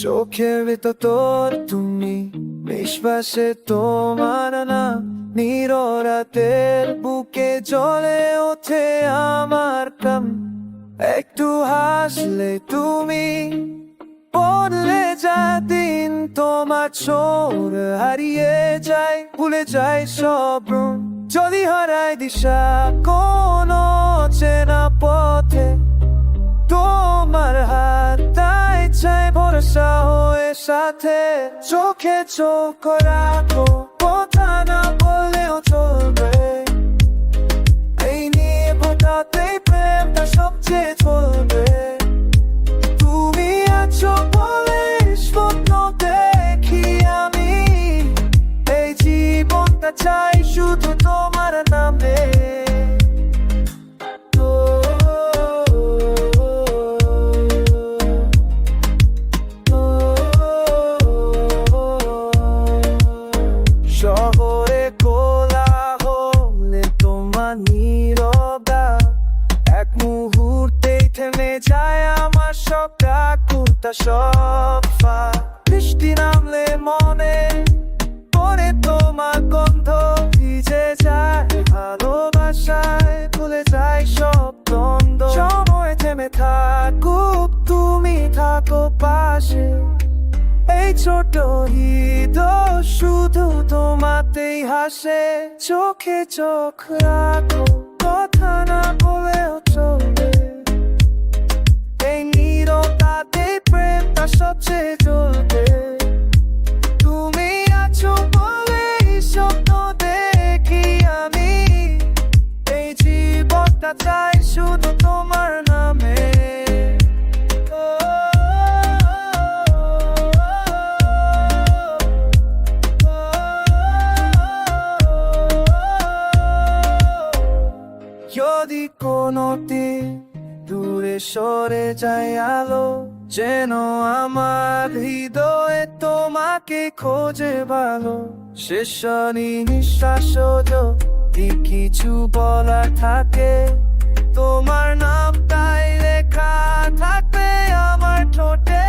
চোখের ভিতর তোর তুমি, বিশ্বাসে তোমার না, নীররাতের বুকে জ্বলে ওঠে আমার কাম। একটু হাসলে তুমি, বদলে যায় দিন, তোমার ছোঁয়ার হারিয়ে যায়, ভুলে যায় সব রং। যদি হারায় দিশা কোনো চেনা পথে, তোমার হাতটাই চাই ভরসা হয়ে সাথে। চোখে চোখ রাখো, কথা না বললেও চলবে, এই নিয়ে ভোটাতেই প্রেমটা সবচেয়ে চলবে। তুমি আছো বলে স্বপ্ন দেখি আমি, এই জীবনটা চাই শুধু তোমার নামে। শহরে কোলাহলে তোমার নীরবতা, এক মুহূর্তেই থেমে যায় আমার সব ডাকুটা সব। বৃষ্টি নামলে মনে পড়ে তোমার গন্ধ, ভিজে যায় ভালোবাসায়, ভুলে যায় সব দ্বন্দ্ব। সময় থেমে থাকুক, তুমি থাকো পাশে, এই ছোট হৃদয় শুধু তোমাতেই হাসে। চোখে চোখ রাখো, কথা না বলেও চলবে, এই নীরবতাতে প্রেমটা সবচেয়ে চলবে। তুমি আছো বলে স্বপ্ন দেখি আমি, এই জীবনটা চাই শুধু তোমার নামে। যদি কোনোদিন দূরে সরে যায় আলো, যেন আমার হৃদয়ে তোমাকে খোঁজে ভালো। শেষ নিঃশ্বাস যদি কিছু বলার থাকে, তোমার নামটাই লেখা থাকবে আমার ঠোঁটে।